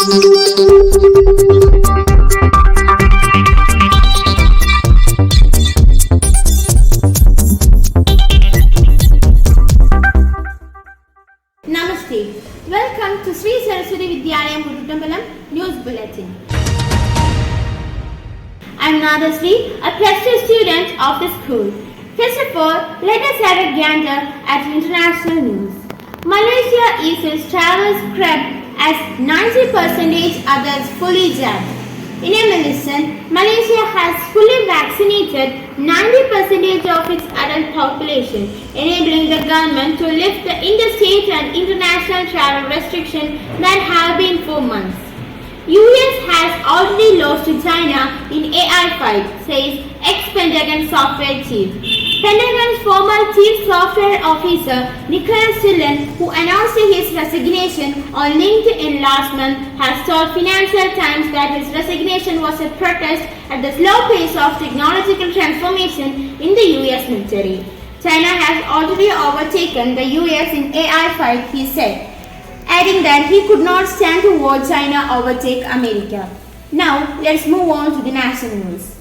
Namaste. Welcome to Sree Saraswathy Vidyalayam Ooruttambalam News Bulletin. I am Nadasri, a +2 student of the school. First of all, let us have a gander at international news. Malaysia is its travel scrub as 90% others fully jabbed. In a medicine, Malaysia has fully vaccinated 90% of its adult population, enabling the government to lift the interstate and international travel restrictions that have been for months. US has already lost to China in AI fight, says ex-Pentagon software chief. Pentagon's former chief software officer Nicholas Dillon, who announced his resignation on LinkedIn last month, has told Financial Times that his resignation was a protest at the slow pace of technological transformation in the US military. China has already overtaken the US in AI fight, he said, adding that he could not stand to watch China overtake America. Now, let's move on to the national news.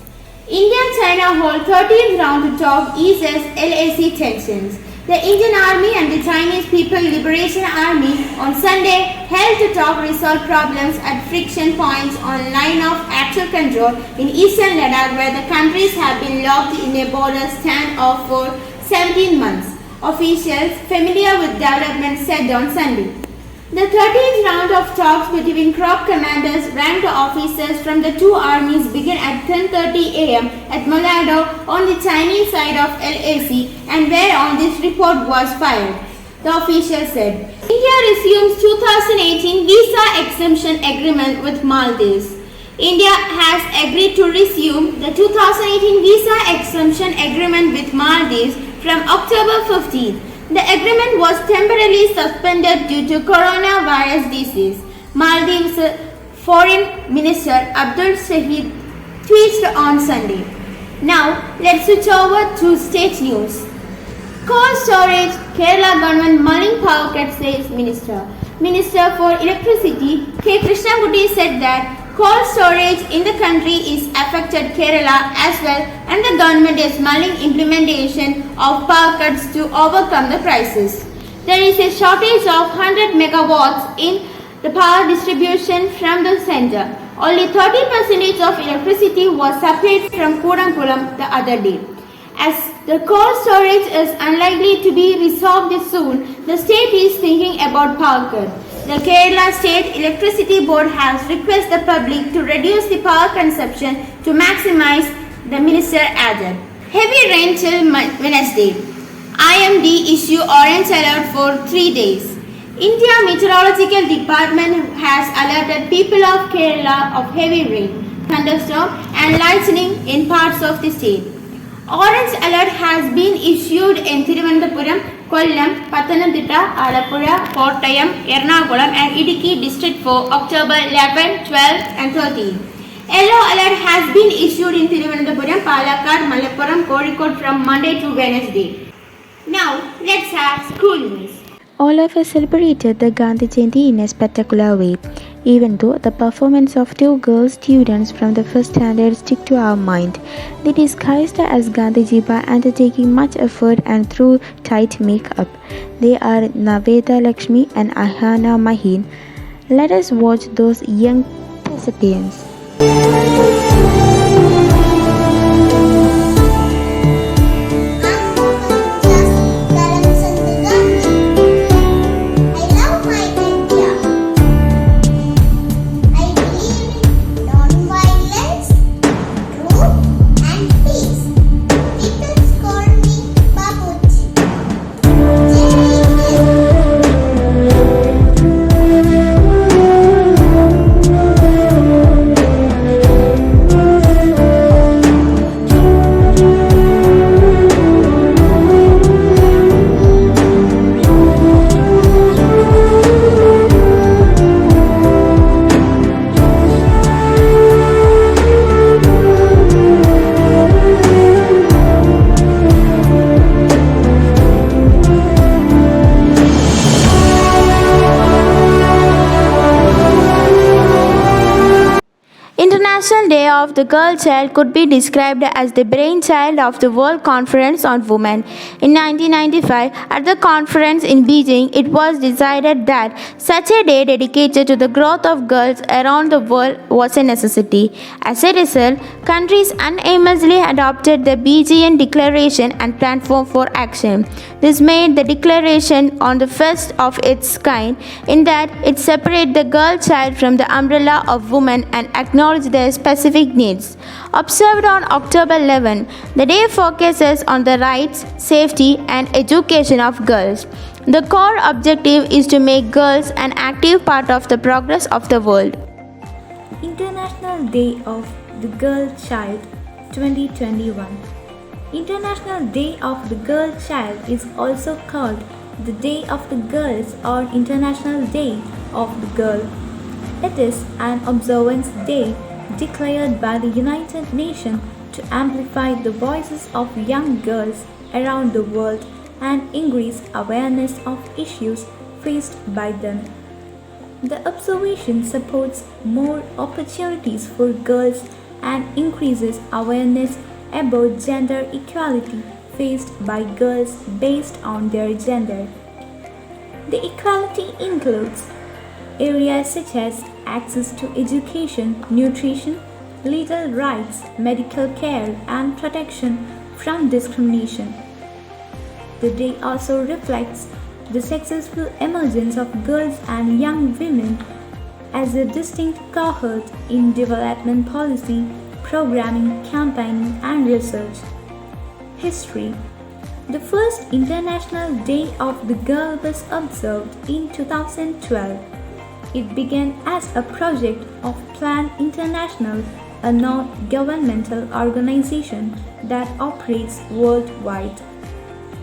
India-China hold 13th round to talk eases LAC tensions. The Indian Army and the Chinese People Liberation Army on Sunday held to talk resolve problems at friction points on line of actual control in eastern Ladakh, where the countries have been locked in a border standoff for 17 months. Officials familiar with developments said on Sunday. The 13th round of talks between corps commanders, ranked officers from the two armies began at 10:30 a.m. at Molado on the Chinese side of LAC, and whereon this report was filed. The official said, India resumes 2018 visa exemption agreement with Maldives. India has agreed to resume the 2018 visa exemption agreement with Maldives from October 15th. The agreement was temporarily suspended due to coronavirus disease. Maldives Foreign Minister Abdul Shahid tweeted on Sunday. Now, let's switch over to state news. Coal storage, Kerala government mulling power cut, says Minister. Minister for Electricity K. Krishnamurthy said that coal storage in the country is affected Kerala as well, and the government is mulling implementation of power cuts to overcome the crisis. There is a shortage of 100 megawatts in the power distribution from the center. Only 30% of electricity was supplied from Kudankulam the other day. As the coal storage is unlikely to be resolved soon, the state is thinking about power cut. The Kerala State Electricity Board has requested the public to reduce the power consumption to maximize, the minister added. Heavy rain till Wednesday. IMD issue orange alert for 3 days. India Meteorological Department has alerted people of Kerala of heavy rain, thunderstorm and lightning in parts of the state. Orange alert has been issued in Thiruvananthapuram, Kollam, Pathanamthitta, Alappuzha, Kottayam, Ernakulam and Idukki district for October 11, 12 and 13. Yellow alert has been issued in Thiruvananthapuram, Palakkad, Malappuram, Kozhikode from Monday to Wednesday. Now, let's have school news. All of us celebrated the Gandhi Jayanti in a spectacular way, even though the performance of two girl students from the first standard stick to our mind. They disguised as Gandhiji by undertaking much effort and through tight makeup. They are Naveda Lakshmi and Ahana Mahin. Let us watch those young peasants. of the girl child could be described as the brainchild of the World Conference on Women. In 1995, at the conference in Beijing, it was decided that such a day dedicated to the growth of girls around the world was a necessity. As a result, countries unanimously adopted the BGN Declaration and Platform for Action. This made the declaration on the first of its kind in that it separated the girl child from the umbrella of women and acknowledged their specific needs. Observed on October 11, the day focuses on the rights, safety, and education of girls. The core objective is to make girls an active part of the progress of the world. International Day of the Girl Child 2021. International Day of the Girl Child is also called the Day of the Girls or International Day of the Girl. It is an observance day declared by the United Nations to amplify the voices of young girls around the world and increase awareness of issues faced by them. The observation supports more opportunities for girls and increases awareness about gender equality faced by girls based on their gender. The equality includes areas such as access to education, nutrition, legal rights, medical care, and protection from discrimination. The day also reflects the successful emergence of girls and young women as a distinct cohort in development policy, programming, campaigning, and research. History. The first International Day of the Girl was observed in 2012. It began as a project of Plan International, a non-governmental organization that operates worldwide.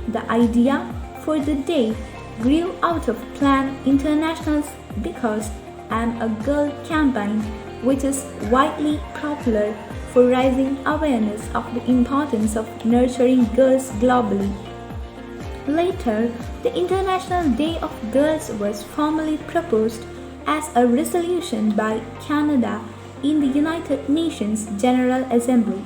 The idea for the day grew out of Plan International's Because I'm a Girl campaign, which is widely popular for raising awareness of the importance of nurturing girls globally. Later, the International Day of Girls was formally proposed as a resolution by Canada in the United Nations General Assembly.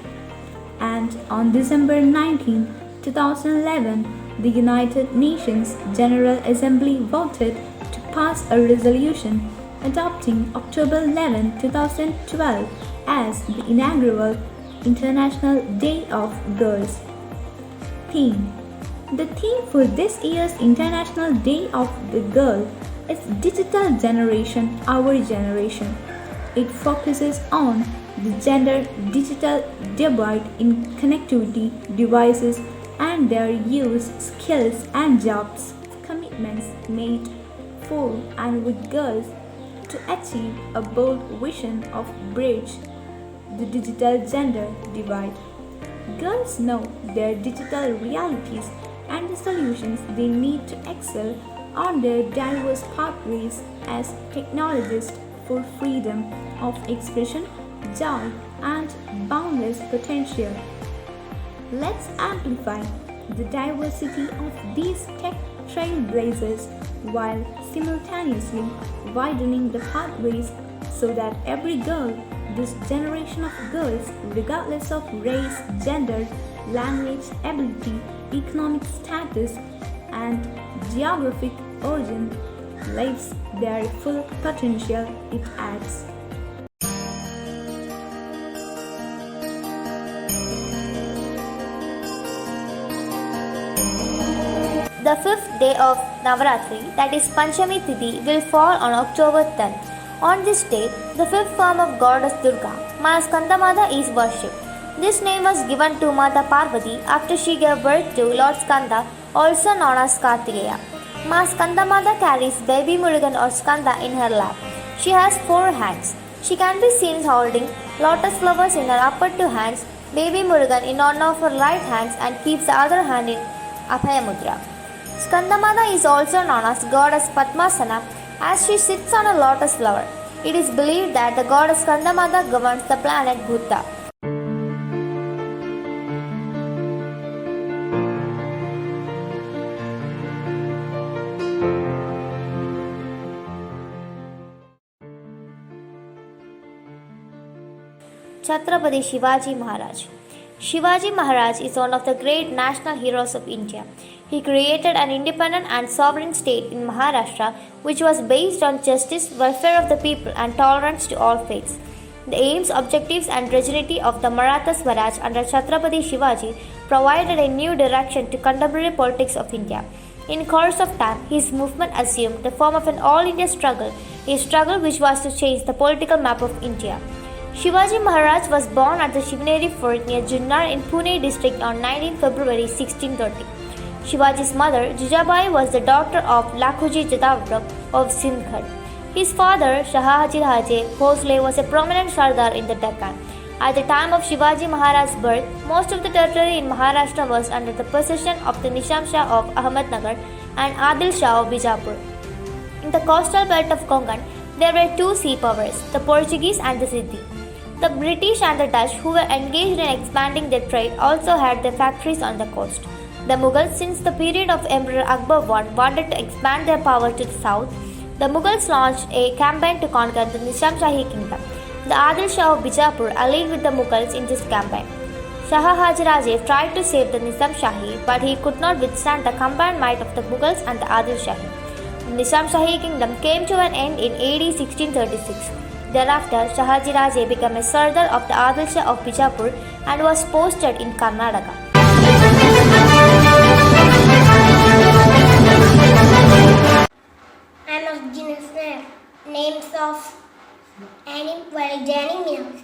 And on December 19, 2011, the United Nations General Assembly voted to pass a resolution adopting October 11, 2012 as the inaugural International Day of Girls. Theme. The theme for this year's International Day of the Girl is Digital Generation, Our Generation. It focuses on the gender-digital divide in connectivity, devices, and their use, skills, and jobs. Commitments made for and with girls to achieve a bold vision of bridge the digital gender divide. Girls know their digital realities and the solutions they need to excel on their diverse pathways as technologists for freedom of expression, joy, and boundless potential. Let's amplify the diversity of these tech trailblazers while simultaneously widening the pathways so that every girl, this generation of girls, regardless of race, gender, language, ability, economic status, and geographic origin, lives their full potential, it adds. The fifth day of Navaratri, that is Panchami Tithi, will fall on October 10th. On this day, the fifth form of goddess Durga, Ma Skandamata, is worshipped. This name was given to Mata Parvati after she gave birth to Lord Skanda, also known as Kartikeya. Ma Skandamata carries baby Murugan or Skanda in her lap. She has 4 hands. She can be seen holding lotus flowers in her upper 2 hands, baby Murugan in one of her right hands, and keeps the other hand in Abhaya Mudra. Skandamata is also known as goddess Padmasana as she sits on a lotus flower. It is believed that the goddess Skandamata governs the planet Bhuta. Chhatrapati Shivaji Maharaj. Shivaji Maharaj is one of the great national heroes of India. He created an independent and sovereign state in Maharashtra which was based on justice, welfare of the people, and tolerance to all faiths. The aims, objectives, and rigidity of the Maratha Swaraj under Chhatrapati Shivaji provided a new direction to contemporary politics of India. In course of time, his movement assumed the form of an all-India struggle, a struggle which was to change the political map of India. Shivaji Maharaj was born at the Shivneri fort near Junnar in Pune district on 19 February 1630. Shivaji's mother, Jijabai, was the daughter of Lakhuji Jadavra of Sindhgad. His father, Shahaji Raje Bhosle, was a prominent Sardar in the Deccan. At the time of Shivaji Maharaj's birth, most of the territory in Maharashtra was under the possession of the Nizam Shah of Ahmednagar and Adil Shah of Bijapur. In the coastal belt of Konkan, there were two sea powers, the Portuguese and the Siddhi. The British and the Dutch, who were engaged in expanding their trade, also had their factories on the coast. The Mughals, since the period of Emperor Akbar I, wanted to expand their power to the south. The Mughals launched a campaign to conquer the Nizam Shahi kingdom. The Adil Shah of Bijapur allied with the Mughals in this campaign. Shahaji Raje tried to save the Nizam Shahi, but he could not withstand the combined might of the Mughals and the Adil Shahi. The Nizam Shahi kingdom came to an end in AD 1636. Thereafter, Shahaji Raje became a Sardar of the Adil Shah of Bijapur and was posted in Karnataka. Names of animals: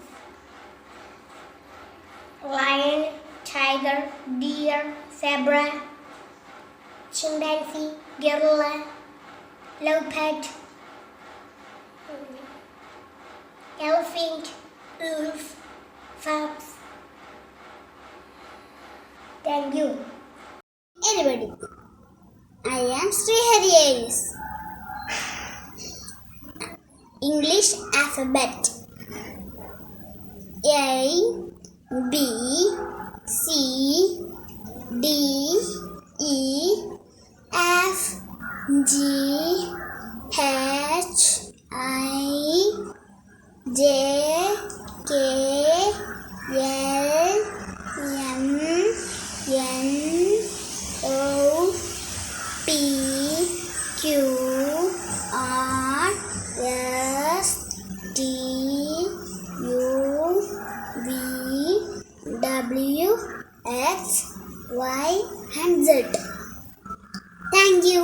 lion, tiger, deer, zebra, chimpanzee, gorilla, leopard, elephant, wolf, fox. Thank you. Everybody, I am Sree. English alphabet: A, B, C, D, E, F, G, H, I, J, K, L, M, N, O, P, Q, R, S, T, U, V, W, X, Y, and Z. Thank you.